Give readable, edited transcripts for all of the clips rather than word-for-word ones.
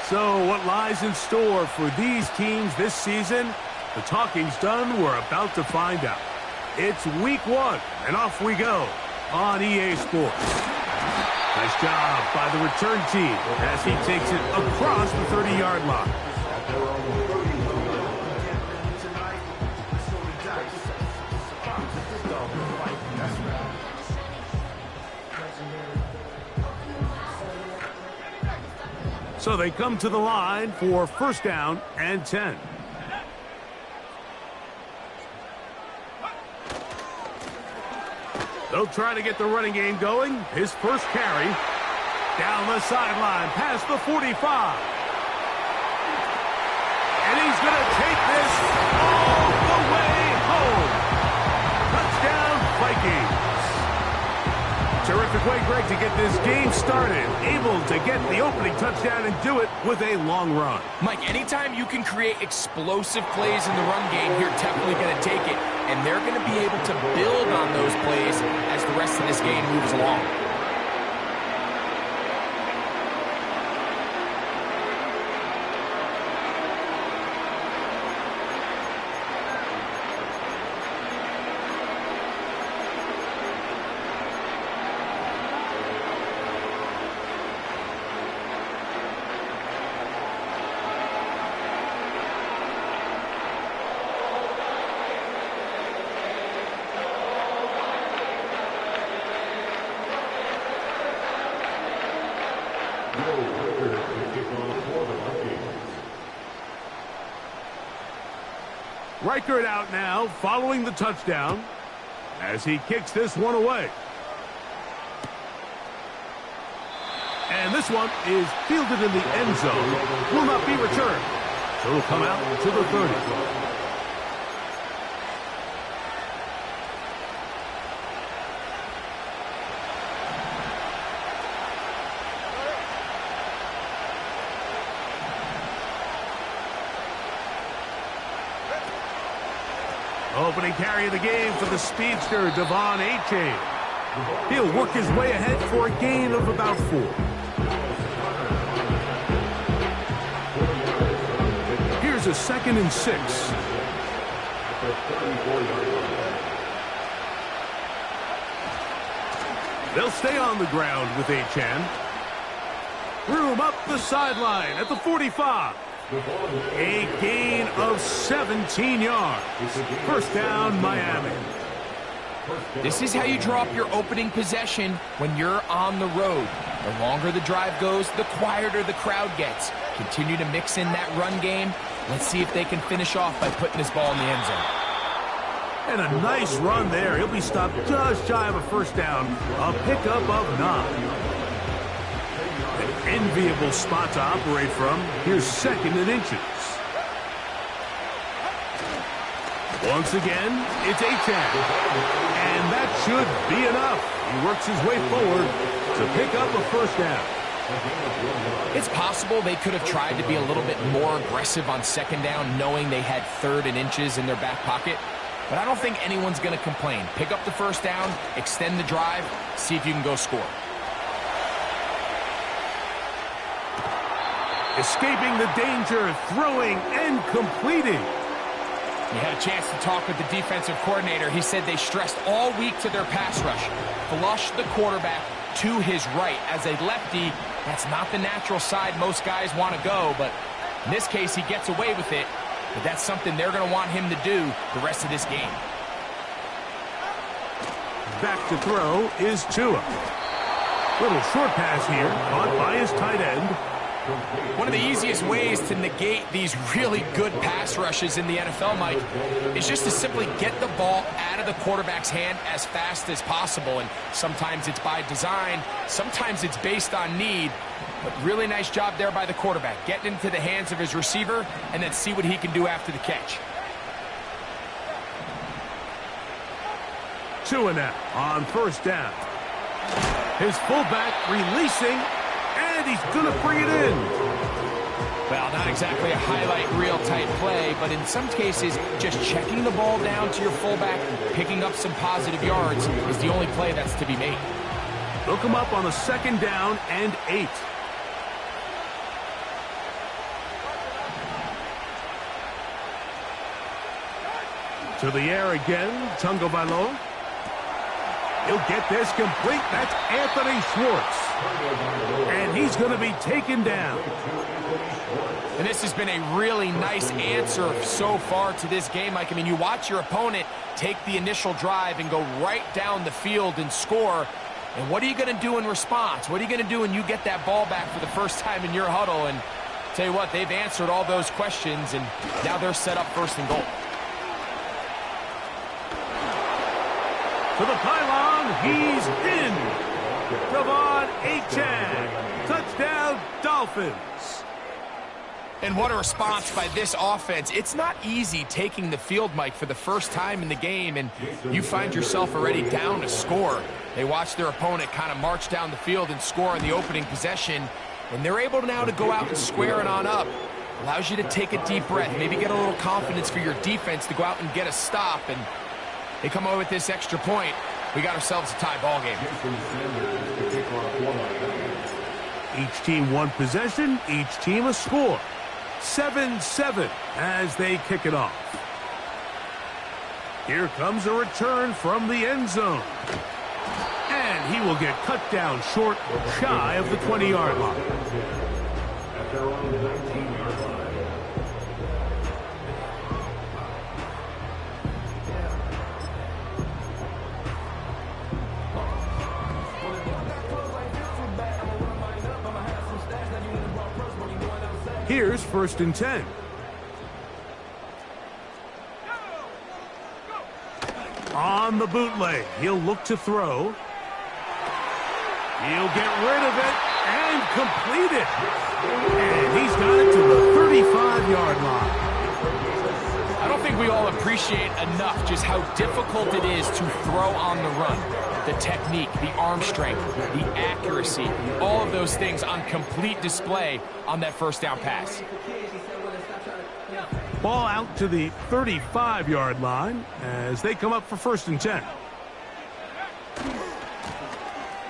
So what lies in store for these teams this season? The talking's done. We're about to find out. It's week 1, and off we go on EA Sports. Nice job by the return team as he takes it across the 30-yard line. So they come to the line for first down and 10. They'll try to get the running game going. His first carry down the sideline past the 45. And he's going to take this all the way home. Touchdown, Vikings. Terrific way, Greg, to get this game started. Able to get the opening touchdown and do it with a long run. Mike, anytime you can create explosive plays in the run game, you're definitely going to take it. And they're going to be able to build on those plays as the rest of this game moves along. Reichert out now, following the touchdown, as he kicks this one away. And this one is fielded in the end zone, will not be returned. So it'll come out to the 30. Opening carry of the game for the speedster, Devon A-Chain. He'll work his way ahead for a gain of about 4. Here's a 2nd and 6. They'll stay on the ground with A-Chan. Room up the sideline at the 45. A gain of 17 yards. First down, Miami. This is how you draw up your opening possession when you're on the road. The longer the drive goes, the quieter the crowd gets. Continue to mix in that run game. Let's see if they can finish off by putting this ball in the end zone. And a nice run there. He'll be stopped just shy of a first down. A pickup of 9. Enviable spot to operate from. Here's 2nd and inches. Once again, it's A-Chan. And that should be enough. He works his way forward to pick up a first down. It's possible they could have tried to be a little bit more aggressive on 2nd down, knowing they had 3rd and inches in their back pocket. But I don't think anyone's going to complain. Pick up the first down, extend the drive, see if you can go score. Escaping the danger, throwing and completing. You had a chance to talk with the defensive coordinator. He said they stressed all week to their pass rush. Flush the quarterback to his right. As a lefty, that's not the natural side most guys want to go, but in this case, he gets away with it. But that's something they're going to want him to do the rest of this game. Back to throw is Tua. Little short pass here, caught by his tight end. One of the easiest ways to negate these really good pass rushes in the NFL, Mike, is just to simply get the ball out of the quarterback's hand as fast as possible. And sometimes it's by design, sometimes it's based on need. But really nice job there by the quarterback, getting into the hands of his receiver and then see what he can do after the catch. Tua now on first down. His fullback releasing, and he's going to bring it in. Well, not exactly a highlight reel type play, but in some cases, just checking the ball down to your fullback, picking up some positive yards is the only play that's to be made. They'll come up on a 2nd down and 8. To the air again, Tungavailoa. He'll get this complete. That's Anthony Schwartz. And he's going to be taken down. And this has been a really nice answer so far to this game, Mike. I mean, you watch your opponent take the initial drive and go right down the field and score. And what are you going to do in response? What are you going to do when you get that ball back for the first time in your huddle? And tell you what, they've answered all those questions, and now they're set up 1st and goal. To the pylon, he's in. Devon Achane. Touchdown, Dolphins. And what a response by this offense. It's not easy taking the field, Mike, for the first time in the game, and you find yourself already down a score. They watch their opponent kind of march down the field and score in the opening possession, and they're able now to go out and square it on up. Allows you to take a deep breath, maybe get a little confidence for your defense to go out and get a stop, and they come away with this extra point. We got ourselves a tie ball game. Each team one possession, each team a score. 7-7 as they kick it off. Here comes a return from the end zone. And he will get cut down short, shy of the 20-yard line. At their own 19-yard line. Here's 1st and 10. On the bootleg, he'll look to throw. He'll get rid of it and complete it. And he's got it to the 35-yard line. I don't think we all appreciate enough just how difficult it is to throw on the run. The technique, the arm strength, the accuracy, all of those things on complete display on that 1st down pass. Ball out to the 35-yard line as they come up for 1st and 10.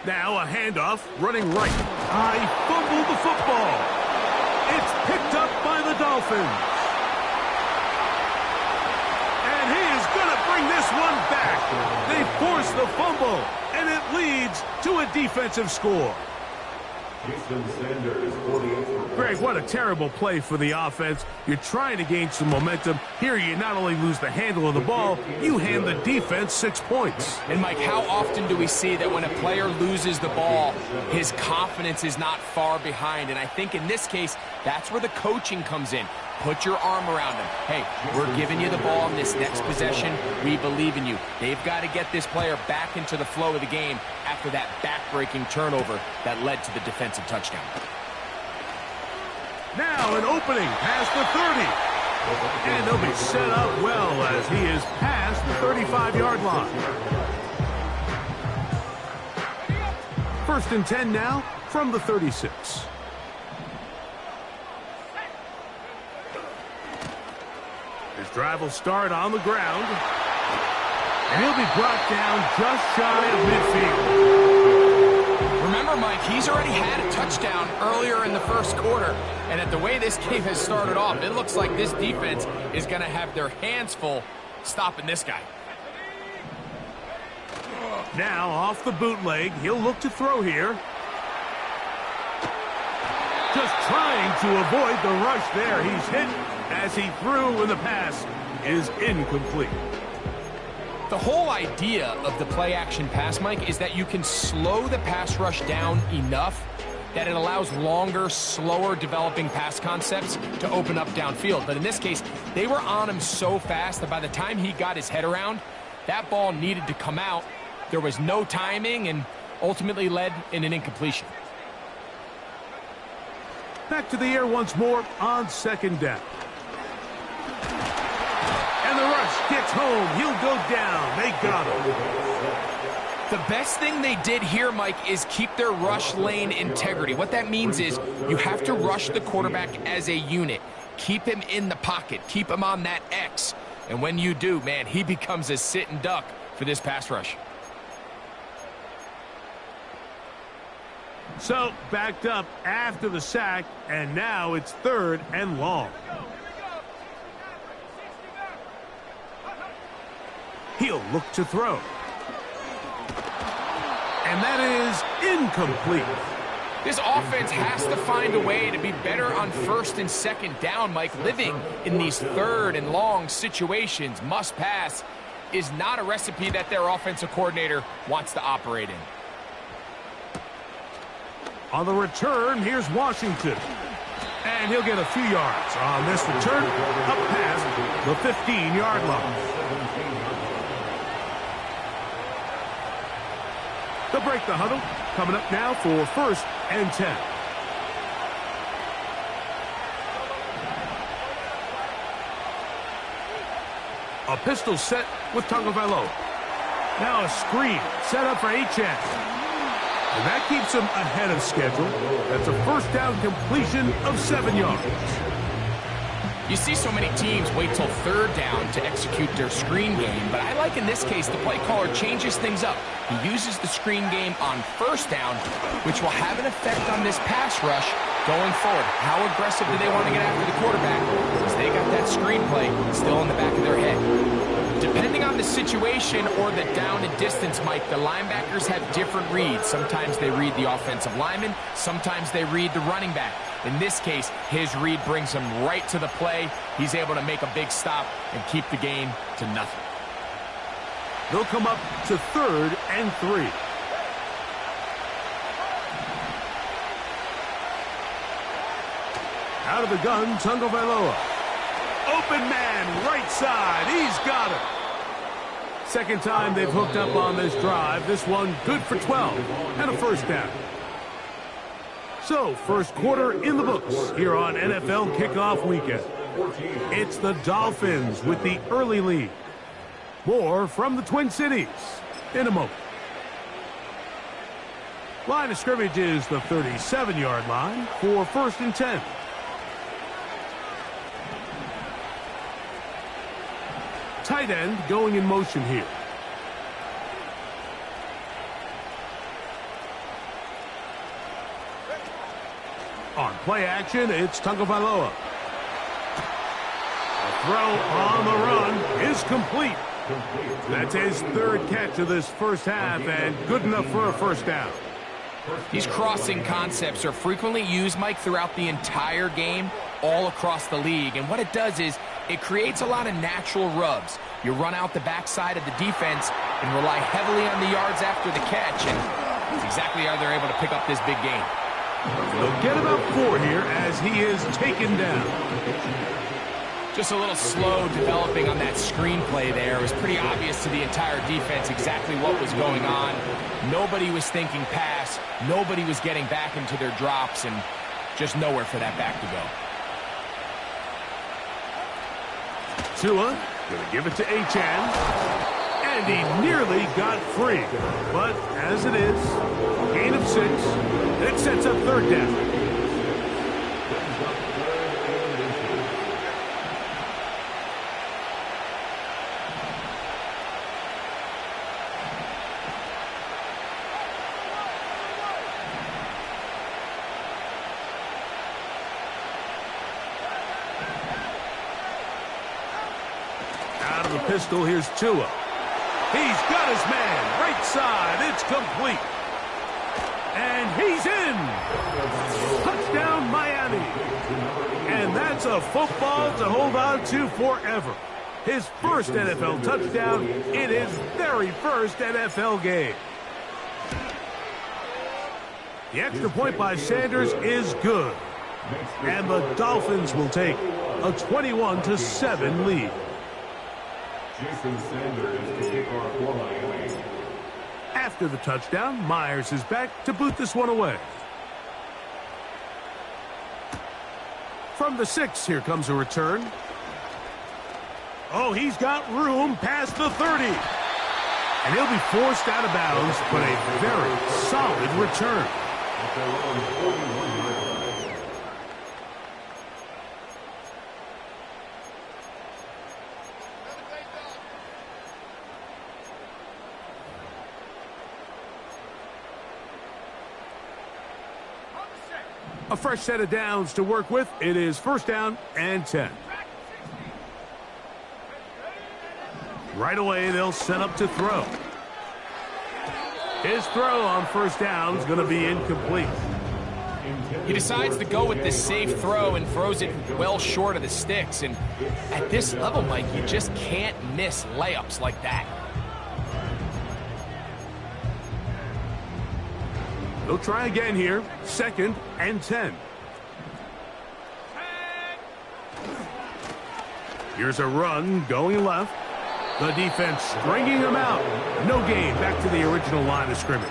Now a handoff, running right. He fumbled the football. It's picked up by the Dolphins. And he is going to bring this one back. They force the fumble, and it leads to a defensive score. Greg, what a terrible play for the offense. You're trying to gain some momentum. Here you not only lose the handle of the ball, you hand the defense 6 points. And Mike, how often do we see that when a player loses the ball, his confidence is not far behind? And I think in this case, that's where the coaching comes in. Put your arm around him. Hey, we're giving you the ball in this next possession. We believe in you. They've got to get this player back into the flow of the game after that back-breaking turnover that led to the defensive touchdown. Now an opening past the 30. And they'll be set up well as he is past the 35-yard line. 1st and 10 now from the 36. His drive will start on the ground. And he'll be brought down just shy of midfield. Remember, Mike, he's already had a touchdown earlier in the 1st quarter. And at the way this game has started off, it looks like this defense is going to have their hands full stopping this guy. Now off the bootleg, he'll look to throw here. Just trying to avoid the rush there. He's hit as he threw, and the pass is incomplete. The whole idea of the play-action pass, Mike, is that you can slow the pass rush down enough that it allows longer, slower developing pass concepts to open up downfield. But in this case, they were on him so fast that by the time he got his head around, that ball needed to come out. There was no timing and ultimately led in an incompletion. Back to the air once more on 2nd down. And the rush gets home. He'll go down. They got him. The best thing they did here, Mike, is keep their rush lane integrity. What that means is you have to rush the quarterback as a unit. Keep him in the pocket. Keep him on that X. And when you do, man, he becomes a sit and duck for this pass rush. So, backed up after the sack, and now it's 3rd and long. He'll look to throw. And that is incomplete. This offense has to find a way to be better on 1st and 2nd down, Mike. Living in these 3rd and long situations, must pass, is not a recipe that their offensive coordinator wants to operate in. On the return, here's Washington. And he'll get a few yards on this return, up past the 15-yard line. They'll break the huddle. Coming up now for 1st and 10. A pistol set with Tagovailoa. Now a screen set up for Achane. And that keeps him ahead of schedule. That's a 1st down completion of 7 yards. You see so many teams wait till 3rd down to execute their screen game, but I like in this case the play caller changes things up. He uses the screen game on 1st down, which will have an effect on this pass rush going forward. How aggressive do they want to get after the quarterback? Because they got that screen play still in the back of their head. Depending on the situation or the down and distance, Mike, the linebackers have different reads. Sometimes they read the offensive lineman. Sometimes they read the running back. In this case, his read brings him right to the play. He's able to make a big stop and keep the game to nothing. They'll come up to 3rd and 3. Out of the gun, Tagovailoa. Open man, right side. He's got it. 2nd time they've hooked up on this drive. This one good for 12 and a 1st down. So, 1st quarter in the books here on NFL Kickoff Weekend. It's the Dolphins with the early lead. More from the Twin Cities in a moment. Line of scrimmage is the 37-yard line for 1st and 10. Tight end going in motion here. On play action, it's Tagovailoa. A throw on the run is complete. That's his 3rd catch of this 1st half and good enough for a 1st down. These crossing concepts are frequently used, Mike, throughout the entire game, all across the league. And what it does is it creates a lot of natural rubs. You run out the backside of the defense and rely heavily on the yards after the catch. And that's exactly how they're able to pick up this big game. They'll get about 4 here as he is taken down. Just a little slow developing on that screenplay there. It was pretty obvious to the entire defense exactly what was going on. Nobody was thinking pass. Nobody was getting back into their drops, and just nowhere for that back to go. Tua going to give it to Achane. And he nearly got free. But as it is, gain of 6. It sets up 3rd down. Out of the pistol, here's Tua. He's got his man, right side, it's complete. And he's in. Touchdown, Miami. And that's a football to hold on to forever. His 1st NFL touchdown in his very 1st NFL game. The extra point by Sanders is good. And the Dolphins will take a 21-7 lead. Jason Sanders to kick off Miami. After the touchdown, Myers is back to boot this one away. From the 6, here comes a return. Oh, he's got room past the 30. And he'll be forced out of bounds, but a very solid return. A fresh set of downs to work with. It is first down and 10. Right away, they'll set up to throw. His throw on first down is going to be incomplete. He decides to go with the safe throw and throws it well short of the sticks. And at this level, Mike, you just can't miss layups like that. They'll try again here. Second and 10. Here's a run going left. The defense stringing him out. No gain. Back to the original line of scrimmage.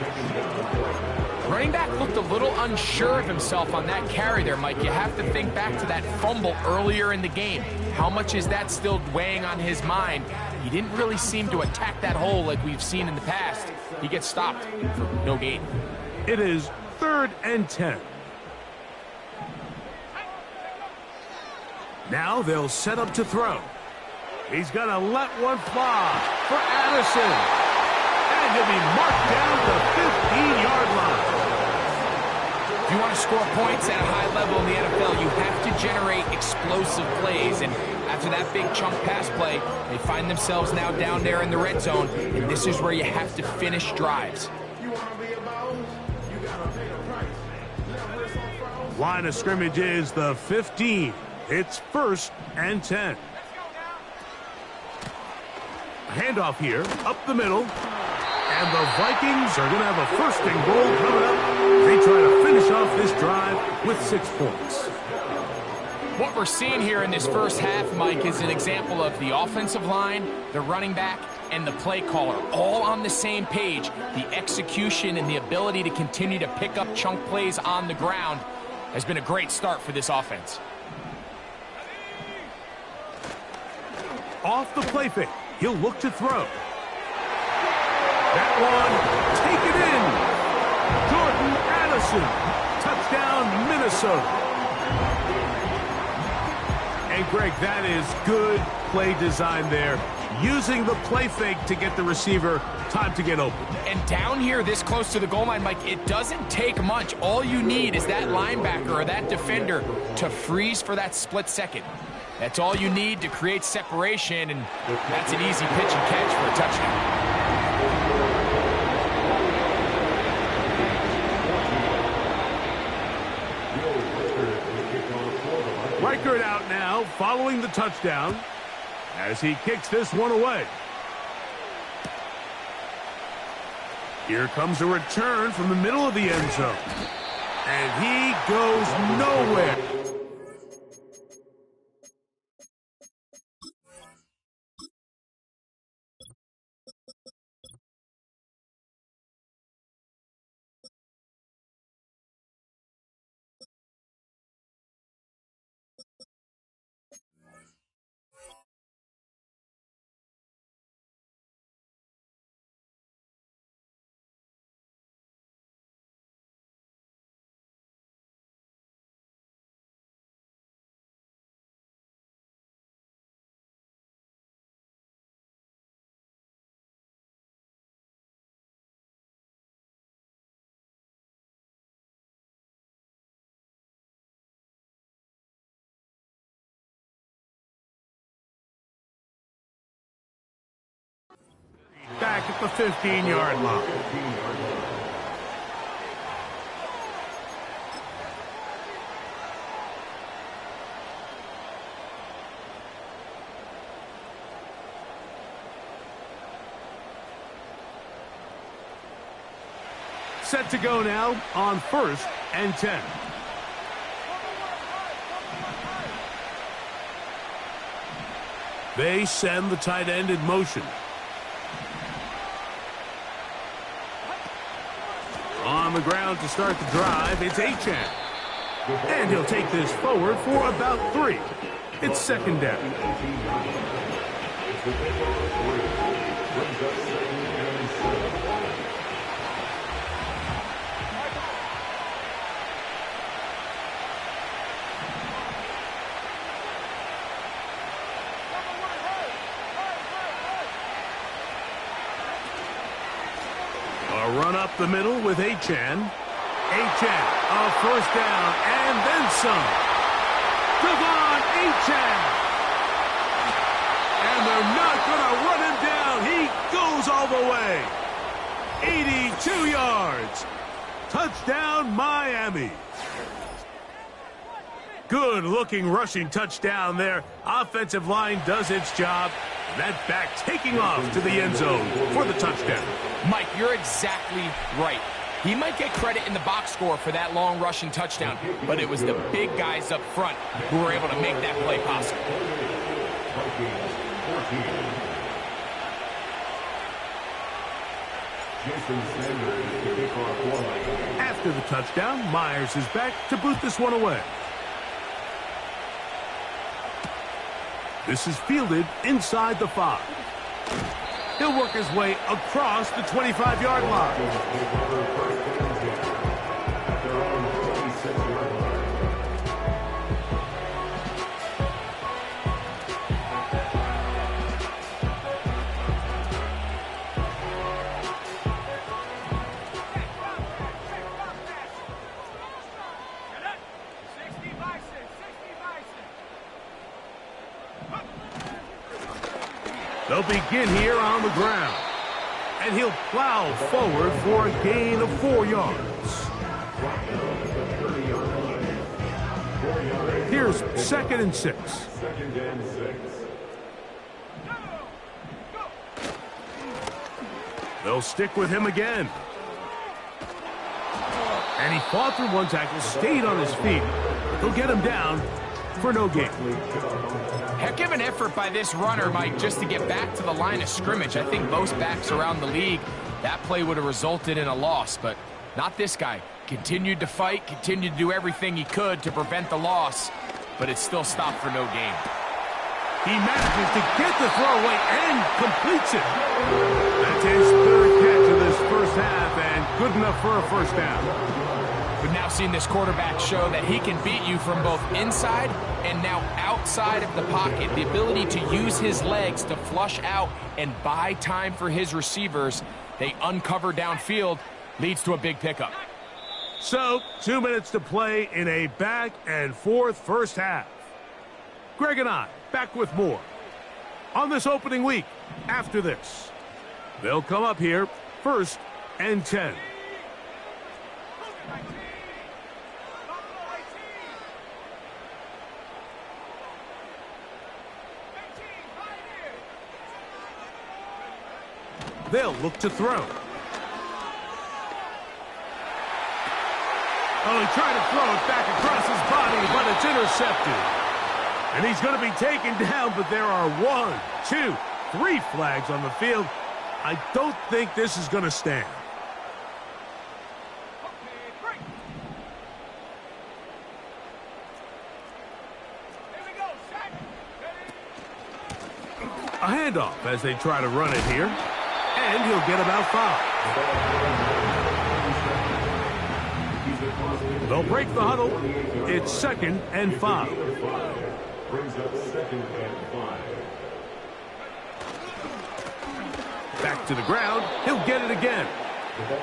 Running back looked a little unsure of himself on that carry there, Mike. You have to think back to that fumble earlier in the game. How much is that still weighing on his mind? He didn't really seem to attack that hole like we've seen in the past. He gets stopped for no gain. It is third and 10. Now they'll set up to throw. He's going to let one fly for Addison. And he'll be marked down to the 15-yard line. If you want to score points at a high level in the NFL, you have to generate explosive plays. And after that big chunk pass play, they find themselves now down there in the red zone. And this is where you have to finish drives. Line of scrimmage is the 15. It's first and 10. Handoff here, up the middle. And the Vikings are going to have a first and goal coming up. They try to finish off this drive with 6 points. What we're seeing here in this first half, Mike, is an example of the offensive line, the running back, and the play caller all on the same page. The execution and the ability to continue to pick up chunk plays on the ground has been a great start for this offense. Off the play fake. He'll look to throw. That one, take it in. Jordan Addison. Touchdown, Minnesota. And, Greg, that is good play design there. Using the play fake to get the receiver time to get open. And down here this close to the goal line, Mike, it doesn't take much. All you need is that linebacker or that defender to freeze for that split second. That's all you need to create separation, and that's an easy pitch and catch for a touchdown. Reichert out now, following the touchdown, as he kicks this one away. Here comes a return from the middle of the end zone. And he goes nowhere. Back at the 15-yard line. Set to go now on first and 10. They send the tight end in motion. On the ground to start the drive, it's Achane. And he'll take this forward for about 3. It's second down. A run up the middle with Achane. Achane, a first down, and then some. Devon Achane. And they're not going to run him down. He goes all the way. 82 yards. Touchdown, Miami. Good-looking rushing touchdown there. Offensive line does its job. That back taking off to the end zone for the touchdown. Mike, you're exactly right. He might get credit in the box score for that long rushing touchdown, but it was the big guys up front who were able to make that play possible. After the touchdown, Myers is back to boot this one away. This is fielded inside the 5. He'll work his way across the 25-yard line. They'll begin here on the ground. And he'll plow forward for a gain of 4 yards. Here's 2nd and 6. They'll stick with him again. And he fought through one tackle, stayed on his feet. They'll get him down for no gain. Heck of an effort by this runner, Mike, just to get back to the line of scrimmage. I think most backs around the league, that play would have resulted in a loss, but not this guy. Continued to fight, continued to do everything he could to prevent the loss, but it still stopped for no gain. He manages to get the throw away and completes it. That's his 3rd catch of this first half, and good enough for a first down. We've now seen this quarterback show that he can beat you from both inside and now outside of the pocket. The ability to use his legs to flush out and buy time for his receivers. They uncover downfield, leads to a big pickup. So, 2 minutes to play in a back-and-forth first half. Greg and I back with more on this opening week after this. They'll come up here 1st and 10. They'll look to throw. Oh, he tried to throw it back across his body, but it's intercepted. And he's going to be taken down, but there are 1, 2, 3 flags on the field. I don't think this is going to stand. A handoff as they try to run it here. And he'll get about 5. They'll break the huddle. It's 2nd and 5. Brings up 2nd and 5. Back to the ground. He'll get it again.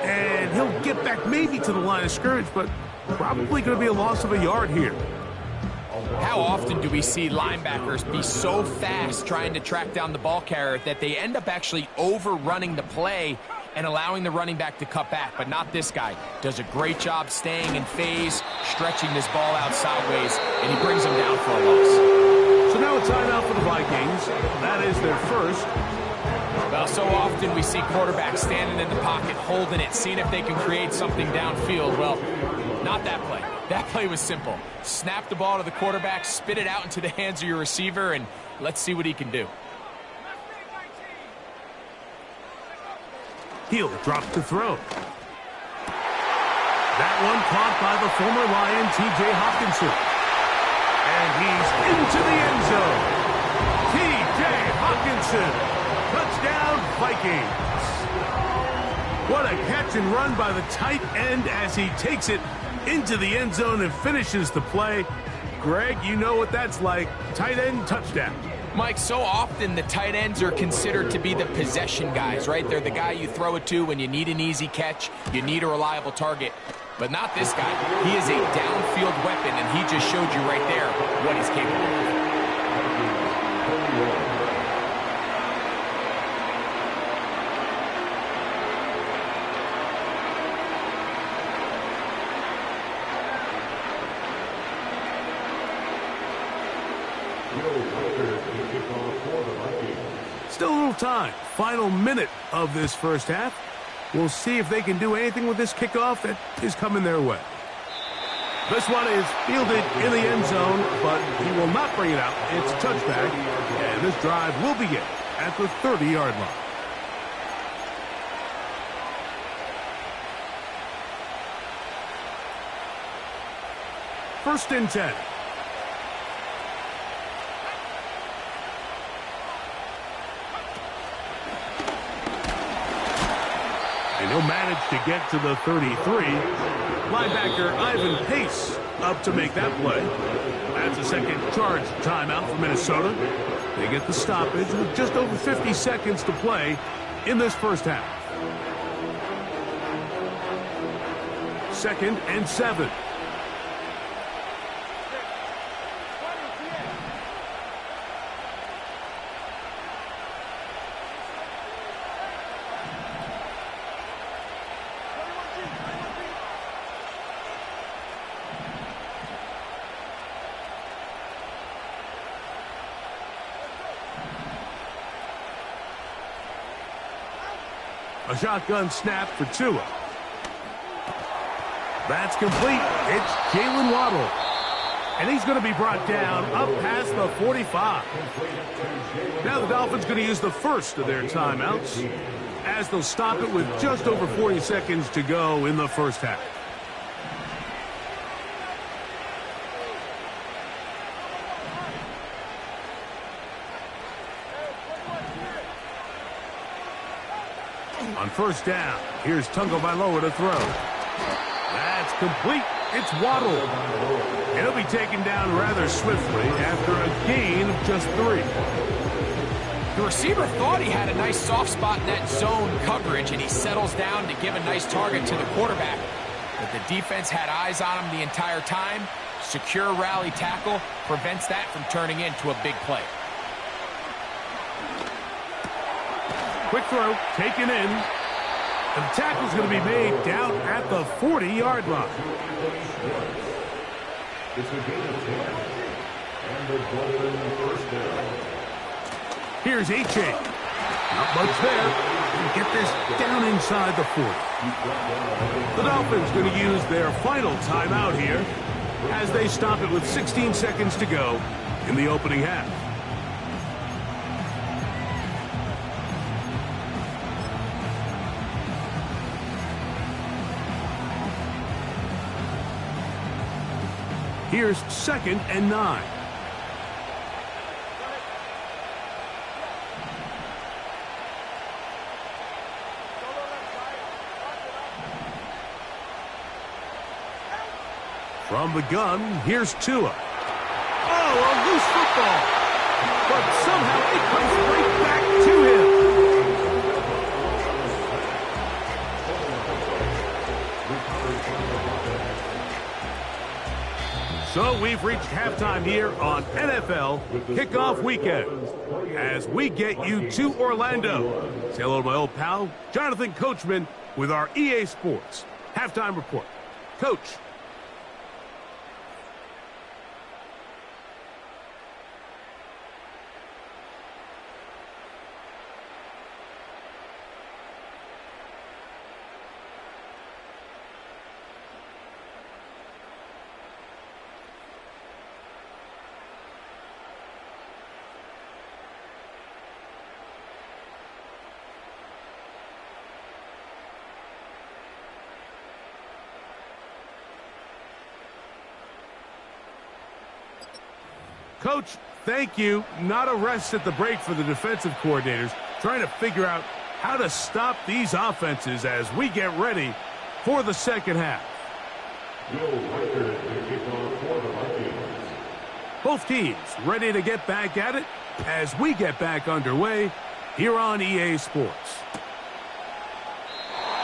And he'll get back maybe to the line of scrimmage, but probably going to be a loss of a yard here. How often do we see linebackers be so fast trying to track down the ball carrier that they end up actually overrunning the play and allowing the running back to cut back? But not this guy. Does a great job staying in phase, stretching this ball out sideways, and he brings him down for a loss. So now a timeout for the Vikings. That is their first. Well, so often we see quarterbacks standing in the pocket, holding it, seeing if they can create something downfield. Well, not that play. That play was simple. Snap the ball to the quarterback, spit it out into the hands of your receiver, and let's see what he can do. He'll drop to throw. That one caught by the former Lion, T.J. Hawkinson. And he's into the end zone. T.J. Hawkinson. Touchdown, Vikings. What a catch and run by the tight end as he takes it into the end zone and finishes the play. Greg, you know what that's like. Tight end touchdown. Mike, so often the tight ends are considered to be the possession guys, right? They're the guy you throw it to when you need an easy catch, you need a reliable target. But not this guy. He is a downfield weapon, and he just showed you right there what he's capable of. Still a little time. Final minute of this first half. We'll see if they can do anything with this kickoff that is coming their way. This one is fielded in the end zone, but he will not bring it out. It's a touchback, and this drive will begin at the 30-yard line. First and 10. And he'll manage to get to the 33. Linebacker Ivan Pace up to make that play. That's a second charge timeout for Minnesota. They get the stoppage with just over 50 seconds to play in this first half. Second and 7. A shotgun snap for Tua. That's complete. It's Jalen Waddle. And he's going to be brought down up past the 45. Now the Dolphins going to use the first of their timeouts as they'll stop it with just over 40 seconds to go in the first half. On first down, here's Tagovailoa to throw. That's complete. It's Waddle. And he'll be taken down rather swiftly after a gain of just 3. The receiver thought he had a nice soft spot in that zone coverage, and he settles down to give a nice target to the quarterback. But the defense had eyes on him the entire time. Secure rally tackle prevents that from turning into a big play. Quick throw, taken in. And the tackle's going to be made down at the 40-yard line. Here's H.A. Not much there. Get this down inside the 40. The Dolphins going to use their final timeout here as they stop it with 16 seconds to go in the opening half. Here's second and 9. From the gun, here's Tua. Oh, a loose football. But somehow it comes right back to him. So we've reached halftime here on NFL Kickoff Weekend as we get you to Orlando. Say hello to my old pal, Jonathan Coachman, with our EA Sports Halftime Report. Coach. Coach, thank you. Not a rest at the break for the defensive coordinators, trying to figure out how to stop these offenses as we get ready for the second half. Both teams ready to get back at it as we get back underway here on EA Sports.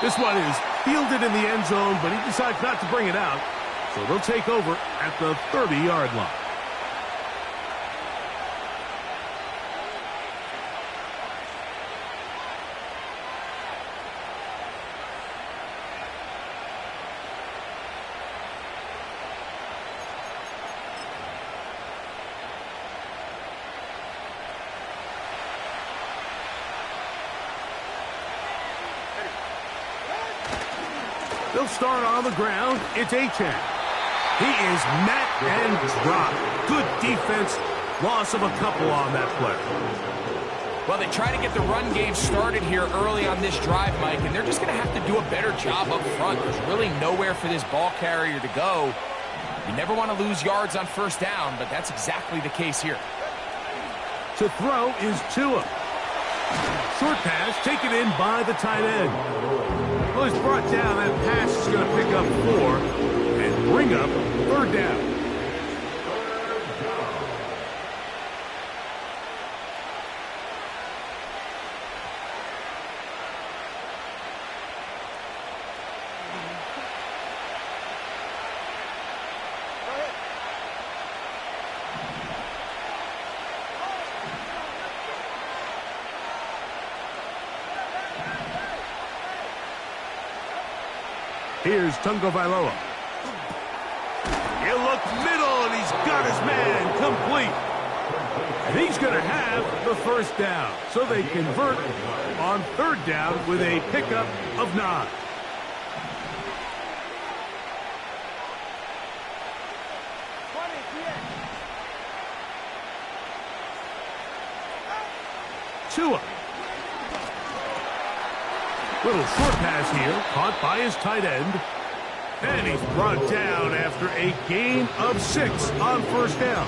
This one is fielded in the end zone, but he decides not to bring it out. So they'll take over at the 30-yard line. They'll start on the ground. It's Achane. He is met and dropped. Good defense. Loss of a couple on that play. Well, they try to get the run game started here early on this drive, Mike, and they're just going to have to do a better job up front. There's really nowhere for this ball carrier to go. You never want to lose yards on first down, but that's exactly the case here. To throw is Tua. Short pass taken in by the tight end. Well, he's brought down. That pass is going to pick up 4 and bring up 3rd down. Here's Tagovailoa. He'll look middle, and he's got his man complete. And he's going to have the first down. So they convert on 3rd down with a pickup of 9. Tua. Little short pass here, caught by his tight end. And he's brought down after a gain of 6 on first down.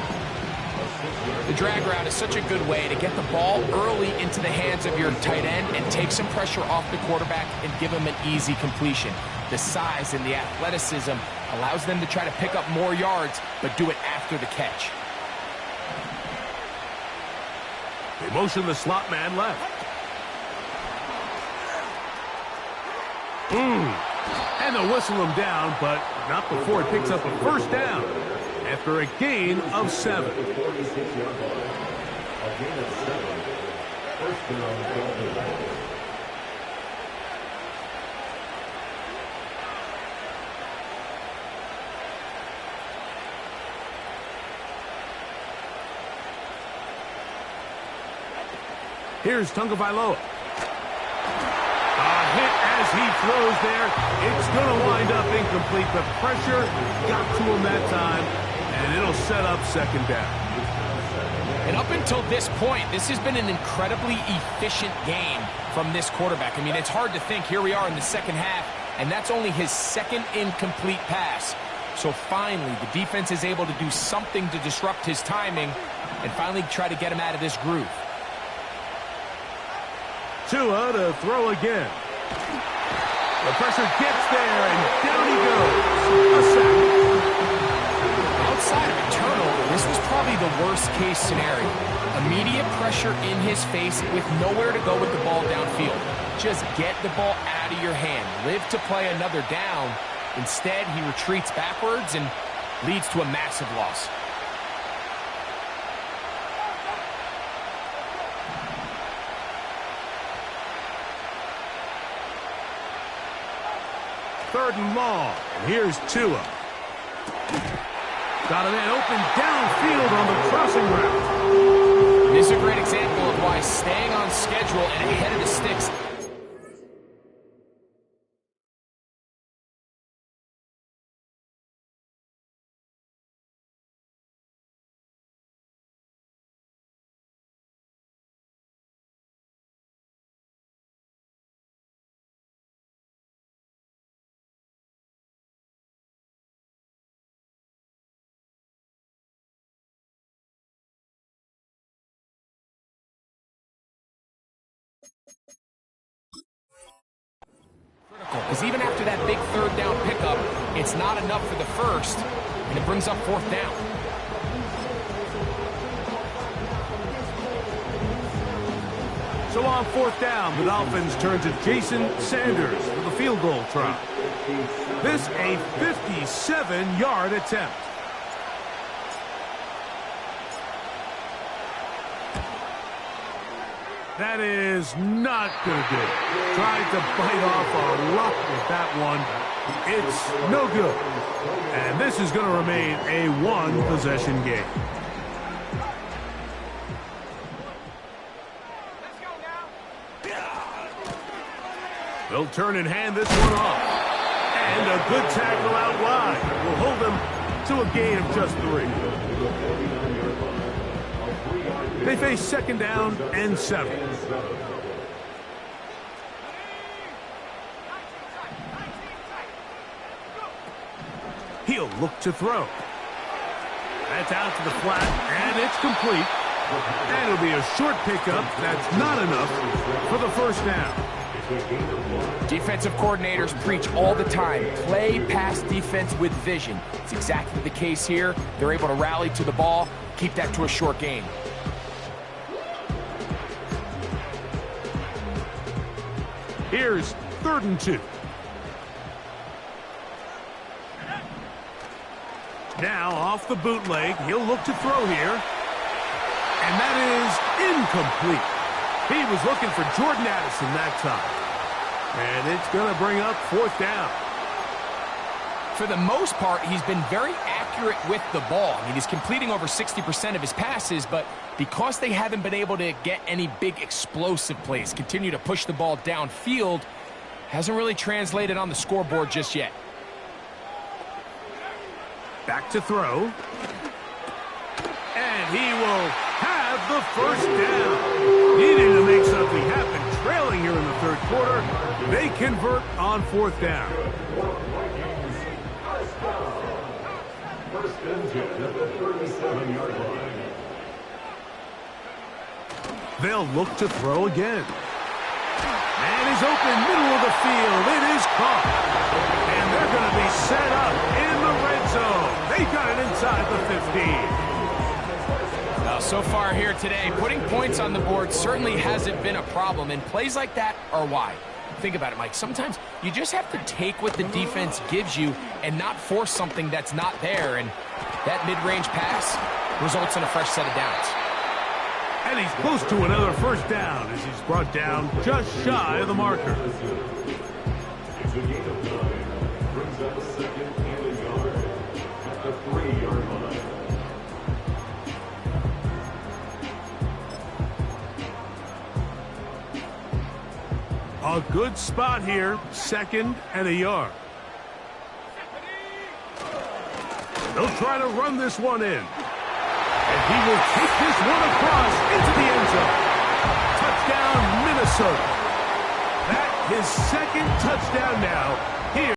The drag route is such a good way to get the ball early into the hands of your tight end and take some pressure off the quarterback and give him an easy completion. The size and the athleticism allows them to try to pick up more yards, but do it after the catch. They motion the slot man left. And they'll whistle him down, but not before he picks up a first down after a gain of 7. Here's Tagovailoa. As he throws there, it's going to wind up incomplete. The pressure got to him that time, and it'll set up 2nd down. And up until this point, this has been an incredibly efficient game from this quarterback. I mean, it's hard to think. Here we are in the second half, and that's only his 2nd incomplete pass. So finally, the defense is able to do something to disrupt his timing and finally try to get him out of this groove. Tua to throw again. The pressure gets there, and down he goes. A sack. Outside of a turnover, this was probably the worst-case scenario. Immediate pressure in his face with nowhere to go with the ball downfield. Just get the ball out of your hand. Live to play another down. Instead, he retreats backwards and leads to a massive loss. Third and long, and here's Tua. Got a man open downfield on the crossing route. This is a great example of why staying on schedule and ahead of the sticks because even after that big 3rd down pickup, it's not enough for the first, and it brings up 4th down. So on fourth down, the Dolphins turn to Jason Sanders for the field goal try. This a 57-yard attempt. That is not going to do. Tried to bite off a rock with that one. It's no good. And this is going to remain a one-possession game. They'll turn and hand this one off. And a good tackle out wide will hold them to a gain of just 3. They face second down and 7. He'll look to throw. That's out to the flat, and it's complete. And it'll be a short pickup. That's not enough for the first down. Defensive coordinators preach all the time, play pass defense with vision. It's exactly the case here. They're able to rally to the ball, keep that to a short gain. Here's 3rd and 2. Now off the bootleg, he'll look to throw here. And that is incomplete. He was looking for Jordan Addison that time. And it's going to bring up 4th down. For the most part, he's been very accurate with the ball. I mean, he's completing over 60% of his passes, but because they haven't been able to get any big explosive plays, continue to push the ball downfield, hasn't really translated on the scoreboard just yet. Back to throw. And he will have the first down. Needing to make something happen, trailing here in the 3rd quarter. They convert on 4th down. First and 10 at the 37-yard line. They'll look to throw again. And he's open middle of the field. It is caught. And they're going to be set up in the red zone. They got it inside the 15. Now, so far here today, putting points on the board certainly hasn't been a problem, and plays like that are why. Think about it, Mike. Sometimes you just have to take what the defense gives you and not force something that's not there, and that mid-range pass results in a fresh set of downs. And he's close to another first down as he's brought down just shy of the marker. It's a gain of 9. Brings up 2nd and a yard at the 3-yard line. A good spot here, 2nd and a yard. They'll try to run this one in. And he will take this one across into the end zone. Touchdown, Minnesota. That his 2nd touchdown now.